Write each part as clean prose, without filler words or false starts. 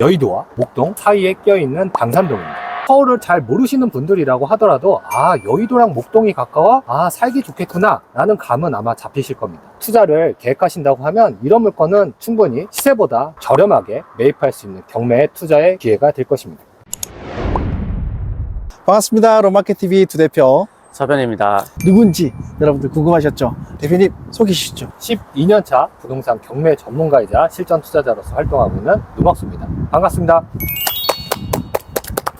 여의도와 목동 사이에 껴있는 당산동입니다. 서울을 잘 모르시는 분들이라고 하더라도 여의도랑 목동이 가까워? 살기 좋겠구나 라는 감은 아마 잡히실 겁니다. 투자를 계획하신다고 하면 이런 물건은 충분히 시세보다 저렴하게 매입할 수 있는 경매 투자의 기회가 될 것입니다. 반갑습니다. 롯마켓TV 두 대표 서변입니다. 누군지 여러분들 궁금하셨죠? 대표님 소개해 주시죠. 12년차 부동산 경매 전문가이자 실전 투자자로서 활동하고 있는 누박수입니다. 반갑습니다.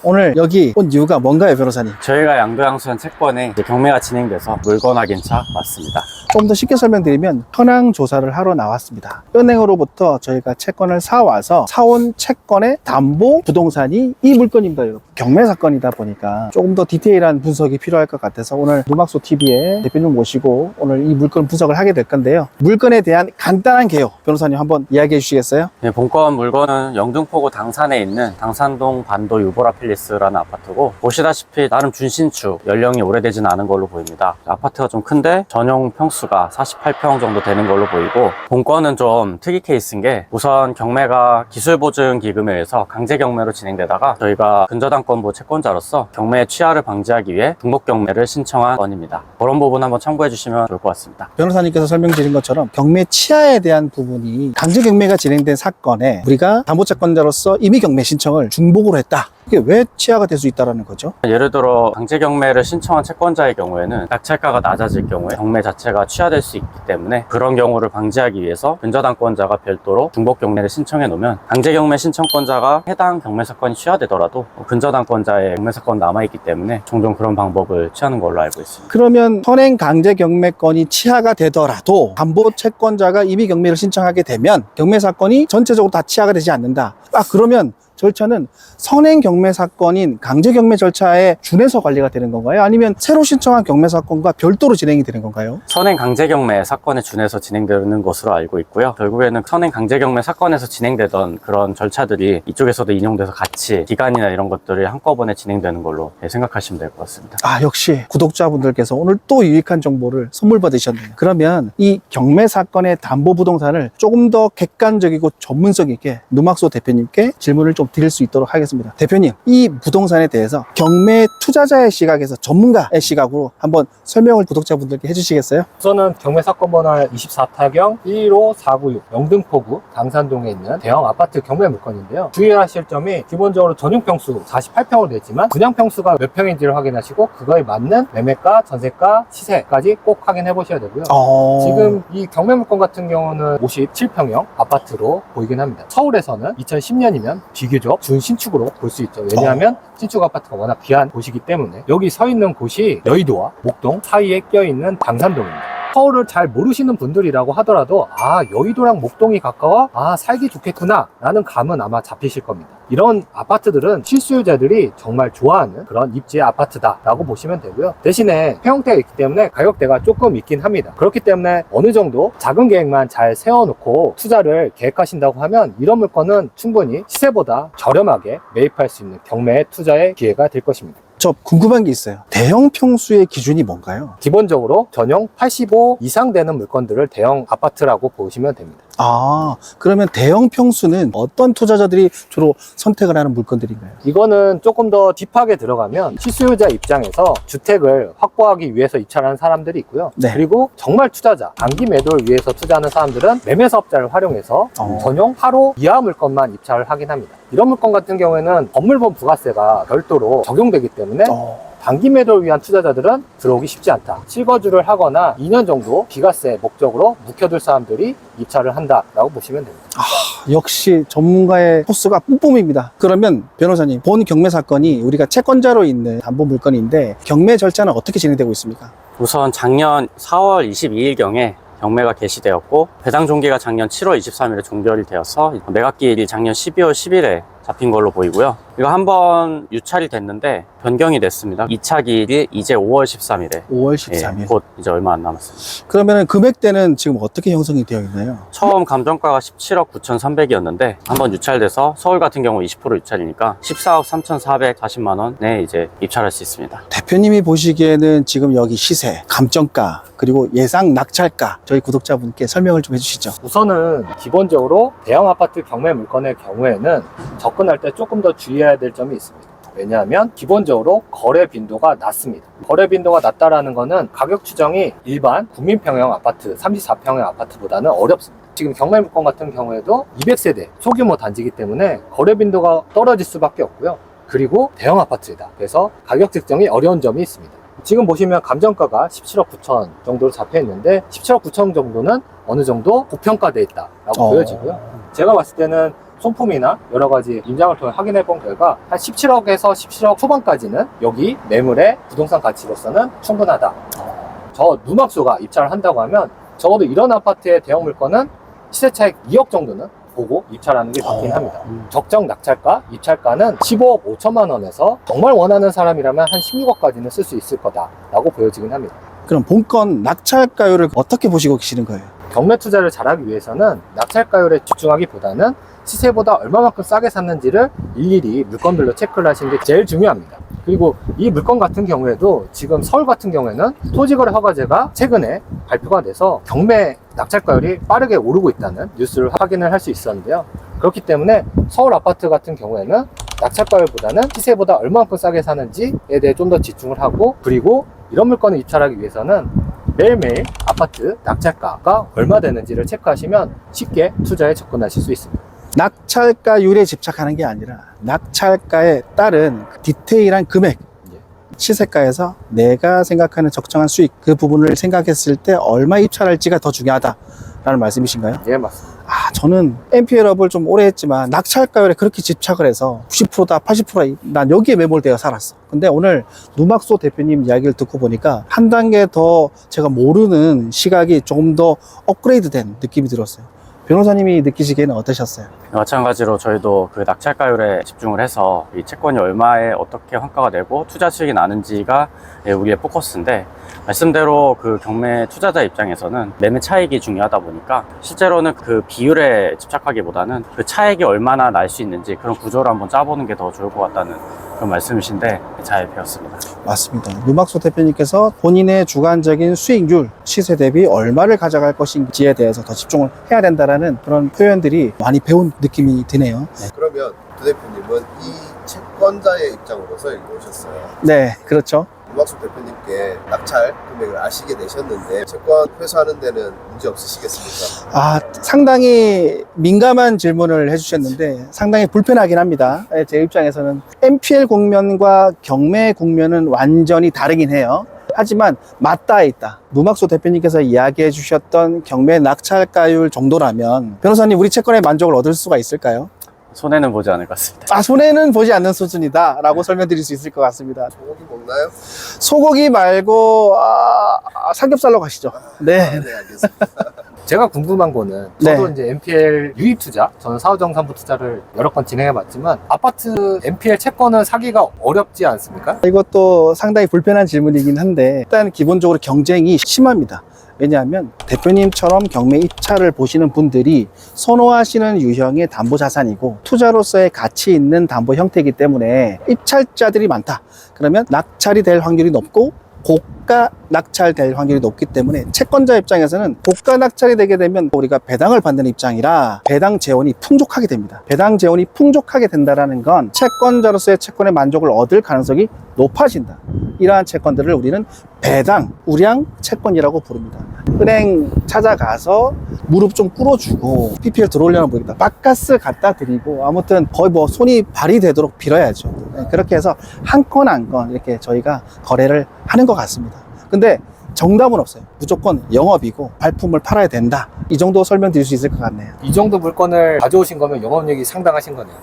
오늘 여기 온 이유가 뭔가요, 변호사님? 저희가 양도양수원 채권에 경매가 진행돼서 물건 확인차 왔습니다. 좀 더 쉽게 설명드리면 현황 조사를 하러 나왔습니다. 은행으로부터 저희가 채권을 사와서 사온 채권의 담보 부동산이 이 물건입니다, 여러분. 경매 사건이다 보니까 조금 더 디테일한 분석이 필요할 것 같아서 오늘 누박소TV에 대표님 모시고 오늘 이 물건 분석을 하게 될 건데요. 물건에 대한 간단한 개요, 변호사님 한번 이야기해 주시겠어요? 네, 본건 물건은 영등포구 당산에 있는 당산동 반도 유보라 필리스라는 아파트고, 보시다시피 나름 준신축, 연령이 오래되지는 않은 걸로 보입니다. 아파트가 좀 큰데 전용 평수가 48평 정도 되는 걸로 보이고, 본건은 좀 특이 케이스인 게 우선 경매가 기술보증기금에 의해서 강제 경매로 진행되다가 저희가 근저당권부 채권자로서 경매 취하를 방지하기 위해 중복 경매를 신청한 건입니다. 그런 부분 한번 참고해 주시면 좋을 것 같습니다. 변호사님께서 설명 드린 것처럼 경매 취하에 대한 부분이 강제 경매가 진행된 사건에 우리가 담보채권자로서 임의 경매 신청을 중복으로 했다. 이게 왜 취하가 될 수 있다는 거죠? 예를 들어 강제 경매를 신청한 채권자의 경우에는 낙찰가가 낮아질 경우에 경매 자체가 취하될 수 있기 때문에, 그런 경우를 방지하기 위해서 근저당권자가 별도로 중복 경매를 신청해 놓으면 강제 경매 신청권자가 해당 경매 사건이 취하되더라도 근저당권자의 경매 사건 남아있기 때문에 종종 그런 방법을 취하는 걸로 알고 있습니다. 그러면 선행 강제 경매권이 취하가 되더라도 담보 채권자가 임의 경매를 신청하게 되면 경매 사건이 전체적으로 다 취하가 되지 않는다. 그러면 절차는 선행 경매 사건인 강제 경매 절차에 준해서 관리가 되는 건가요? 아니면 새로 신청한 경매 사건과 별도로 진행이 되는 건가요? 선행 강제 경매 사건에 준해서 진행되는 것으로 알고 있고요. 결국에는 선행 강제 경매 사건에서 진행되던 그런 절차들이 이쪽에서도 인용돼서 같이 기간이나 이런 것들이 한꺼번에 진행되는 걸로 생각하시면 될 것 같습니다. 역시 구독자분들께서 오늘 또 유익한 정보를 선물 받으셨네요. 그러면 이 경매 사건의 담보 부동산을 조금 더 객관적이고 전문성 있게 누막소 대표님께 질문을 좀 드릴 수 있도록 하겠습니다. 대표님, 이 부동산에 대해서 경매 투자자의 시각에서 전문가의 시각으로 한번 설명을 구독자분들께 해주시겠어요? 우선은 경매 사건 번호 24타경 15496 영등포구 당산동에 있는 대형 아파트 경매 물건인데요. 주의하실 점이 기본적으로 전용 평수 48평으로 됐지만 분양 평수가 몇 평인지를 확인하시고 그거에 맞는 매매가, 전세가, 시세까지 꼭 확인해 보셔야 되고요. 지금 이 경매 물건 같은 경우는 57평형 아파트로 보이긴 합니다. 서울에서는 2010년이면 비교적 준신축으로 볼 수 있죠. 왜냐하면 신축 아파트가 워낙 귀한 곳이기 때문에. 여기 서 있는 곳이 여의도와 목동 사이에 껴있는 당산동입니다. 서울을 잘 모르시는 분들이라고 하더라도 여의도랑 목동이 가까워? 살기 좋겠구나 라는 감은 아마 잡히실 겁니다. 이런 아파트들은 실수요자들이 정말 좋아하는 그런 입지의 아파트다 라고 보시면 되고요. 대신에 평형대가 있기 때문에 가격대가 조금 있긴 합니다. 그렇기 때문에 어느 정도 작은 계획만 잘 세워놓고 투자를 계획하신다고 하면 이런 물건은 충분히 시세보다 저렴하게 매입할 수 있는 경매 투자의 기회가 될 것입니다. 저 궁금한 게 있어요. 대형 평수의 기준이 뭔가요? 기본적으로 전용 85 이상 되는 물건들을 대형 아파트라고 보시면 됩니다. 그러면 대형 평수는 어떤 투자자들이 주로 선택을 하는 물건들인가요? 이거는 조금 더 딥하게 들어가면 실수요자 입장에서 주택을 확보하기 위해서 입찰하는 사람들이 있고요. 네. 그리고 정말 투자자, 단기 매도를 위해서 투자하는 사람들은 매매사업자를 활용해서 전용 8호 이하 물건만 입찰을 하긴 합니다. 이런 물건 같은 경우에는 건물번 부가세가 별도로 적용되기 때문에 단기 매도를 위한 투자자들은 들어오기 쉽지 않다. 실거주를 하거나 2년 정도 비과세 목적으로 묵혀둘 사람들이 입찰을 한다라고 보시면 됩니다. 역시 전문가의 포스가 뿜뿜입니다. 그러면 변호사님, 본 경매 사건이 우리가 채권자로 있는 담보 물건인데 경매 절차는 어떻게 진행되고 있습니까? 우선 작년 4월 22일경에 경매가 개시되었고, 배당 종기가 작년 7월 23일에 종결이 되어서 매각기일이 작년 12월 10일에 잡힌 걸로 보이고요. 이거 한번 유찰이 됐는데 변경이 됐습니다. 2차 기일이 이제 5월 13일에 5월 13일. 곧 이제 얼마 안 남았습니다. 그러면 금액대는 지금 어떻게 형성이 되어 있나요? 처음 감정가가 17억 9,300이었는데 한번 유찰돼서 서울 같은 경우 20% 유찰이니까 14억 3,440만 원에 이제 입찰할 수 있습니다. 대표님이 보시기에는 지금 여기 시세, 감정가, 그리고 예상 낙찰가 저희 구독자분께 설명을 좀 해주시죠. 우선은 기본적으로 대형 아파트 경매 물건의 경우에는 접근할 때 조금 더 주의해야 될 점이 있습니다. 왜냐하면 기본적으로 거래 빈도가 낮습니다. 거래 빈도가 낮다라는 것은 가격 추정이 일반 국민평형 아파트, 34평형 아파트보다는 어렵습니다. 지금 경매 물건 같은 경우에도 200세대 소규모 단지이기 때문에 거래 빈도가 떨어질 수밖에 없고요. 그리고 대형 아파트이다. 그래서 가격 책정이 어려운 점이 있습니다. 지금 보시면 감정가가 17억 9천 정도로 잡혀 있는데 17억 9천 정도는 어느 정도 고평가되어 있다라고 보여지고요. 제가 봤을 때는 손품이나 여러 가지 임장을 통해 확인해 본 결과 한 17억에서 17억 초반까지는 여기 매물의 부동산 가치로서는 충분하다. 저 누막소가 입찰을 한다고 하면 적어도 이런 아파트의 대형 물건은 시세 차익 2억 정도는 보고 입찰하는 게 맞긴 합니다. 적정 낙찰가, 입찰가는 15억 5천만 원에서 정말 원하는 사람이라면 한 16억까지는 쓸 수 있을 거다라고 보여지긴 합니다. 그럼 본건 낙찰가율을 어떻게 보시고 계시는 거예요? 경매 투자를 잘하기 위해서는 낙찰가율에 집중하기보다는 시세보다 얼마만큼 싸게 샀는지를 일일이 물건별로 체크를 하시는 게 제일 중요합니다. 그리고 이 물건 같은 경우에도 지금 서울 같은 경우에는 토지거래 허가제가 최근에 발표가 돼서 경매 낙찰가율이 빠르게 오르고 있다는 뉴스를 확인을 할 수 있었는데요. 그렇기 때문에 서울 아파트 같은 경우에는 낙찰가율보다는 시세보다 얼마만큼 싸게 사는지에 대해 좀 더 집중을 하고, 그리고 이런 물건을 입찰하기 위해서는 매일매일 아파트 낙찰가가 얼마 되는지를 체크하시면 쉽게 투자에 접근하실 수 있습니다. 낙찰가율에 집착하는 게 아니라 낙찰가에 따른 디테일한 금액, 시세가에서 내가 생각하는 적정한 수익, 그 부분을 생각했을 때 얼마 입찰할지가 더 중요하다라는 말씀이신가요? 예, 맞습니다. 저는 MPL업을 좀 오래 했지만 낙찰가율에 그렇게 집착을 해서 90%다 80%다 난 여기에 매몰되어 살았어. 근데 오늘 누막소 대표님 이야기를 듣고 보니까 한 단계 더 제가 모르는 시각이 조금 더 업그레이드된 느낌이 들었어요. 변호사님이 느끼시기에는 어떠셨어요? 마찬가지로 저희도 그 낙찰가율에 집중을 해서 이 채권이 얼마에 어떻게 환가가 되고 투자 수익이 나는지가 우리의 포커스인데, 말씀대로 그 경매 투자자 입장에서는 매매 차익이 중요하다 보니까 실제로는 그 비율에 집착하기보다는 그 차익이 얼마나 날 수 있는지 그런 구조를 한번 짜보는 게 더 좋을 것 같다는 그런 말씀이신데 잘 배웠습니다. 맞습니다. 누막소 대표님께서 본인의 주관적인 수익률, 시세 대비 얼마를 가져갈 것인지에 대해서 더 집중을 해야 된다라는 그런 표현들이 많이 배운 느낌이 드네요. 그러면 두 대표님은 이 채권자의 입장으로서 여기 오셨어요. 네, 그렇죠. 누막소 대표님께 낙찰 금액을 아시게 되셨는데 채권 회수하는 데는 문제 없으시겠습니까? 상당히 민감한 질문을 해주셨는데 상당히 불편하긴 합니다. 제 입장에서는 MPL 국면과 경매 국면은 완전히 다르긴 해요. 하지만 맞닿아 있다. 누막소 대표님께서 이야기해 주셨던 경매 낙찰가율 정도라면 변호사님, 우리 채권에 만족을 얻을 수가 있을까요? 손해는 보지 않을 것 같습니다. 손해는 보지 않는 수준이다 라고 설명드릴 수 있을 것 같습니다. 소고기 먹나요? 소고기 말고 삼겹살로 가시죠. 네. 네, 알겠습니다. 제가 궁금한 거는, 네. 저도 이제 MPL 유입 투자, 저는 사후정산부 투자를 여러 건 진행해 봤지만 아파트 MPL 채권을 사기가 어렵지 않습니까? 이것도 상당히 불편한 질문이긴 한데 일단 기본적으로 경쟁이 심합니다. 왜냐하면 대표님처럼 경매 입찰을 보시는 분들이 선호하시는 유형의 담보 자산이고 투자로서의 가치 있는 담보 형태이기 때문에 입찰자들이 많다. 그러면 낙찰이 될 확률이 높고 고가 낙찰될 확률이 높기 때문에 채권자 입장에서는 고가 낙찰이 되게 되면 우리가 배당을 받는 입장이라 배당 재원이 풍족하게 됩니다. 배당 재원이 풍족하게 된다는 건 채권자로서의 채권의 만족을 얻을 가능성이 높아진다. 이러한 채권들을 우리는 배당, 우량 채권이라고 부릅니다. 은행 찾아가서 무릎 좀 꿇어주고 PPL 들어오려면 모르겠다. 바카스 갖다 드리고 아무튼 거의 손이 발이 되도록 빌어야죠. 그렇게 해서 한 건 한 건 이렇게 저희가 거래를 하는 것 같습니다. 근데 정답은 없어요. 무조건 영업이고 발품을 팔아야 된다. 이 정도 설명드릴 수 있을 것 같네요. 이 정도 물건을 가져오신 거면 영업력이 상당하신 거네요.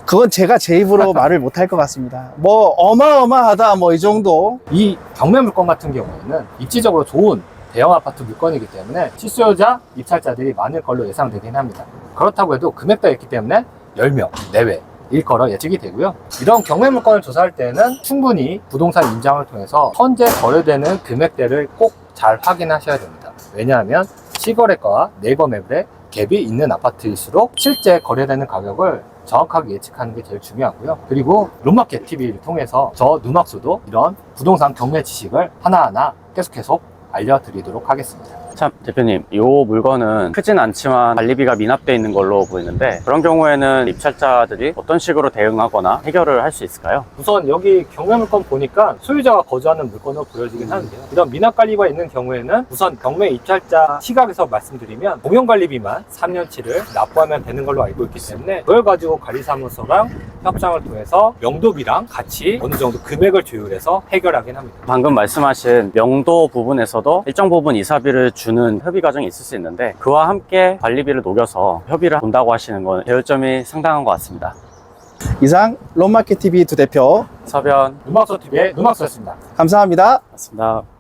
그건 제가 제 입으로 말을 못할 것 같습니다. 어마어마하다 이 정도. 이 경매 물건 같은 경우에는 입지적으로 좋은 대형 아파트 물건이기 때문에 실수요자, 입찰자들이 많을 걸로 예상되긴 합니다. 그렇다고 해도 금액대가 있기 때문에 10명 내외 일거러 예측이 되고요. 이런 경매 물건을 조사할 때는 충분히 부동산 인장을 통해서 현재 거래되는 금액대를 꼭 잘 확인하셔야 됩니다. 왜냐하면 실거래가와 네이버 매물에 갭이 있는 아파트일수록 실제 거래되는 가격을 정확하게 예측하는 게 제일 중요하고요. 그리고 룸마켓 TV를 통해서 저 누막수도 이런 부동산 경매 지식을 하나하나 계속 알려드리도록 하겠습니다. 참, 대표님, 이 물건은 크진 않지만 관리비가 미납되어 있는 걸로 보이는데 그런 경우에는 입찰자들이 어떤 식으로 대응하거나 해결을 할 수 있을까요? 우선 여기 경매 물건 보니까 소유자가 거주하는 물건으로 보여지긴 하는데요. 이런 미납관리가 있는 경우에는 우선 경매 입찰자 시각에서 말씀드리면 공용관리비만 3년치를 납부하면 되는 걸로 알고 있기 때문에 그걸 가지고 관리사무소랑 협상을 통해서 명도비랑 같이 어느 정도 금액을 조율해서 해결하긴 합니다. 방금 말씀하신 명도 부분에서도 일정 부분 이사비를 주는 협의 과정이 있을 수 있는데 그와 함께 관리비를 녹여서 협의를 본다고 하시는 건 배울점이 상당한 것 같습니다. 이상 롬마켓TV 두 대표 서변 누막수 TV의 누막수였습니다. 감사합니다. 맞습니다.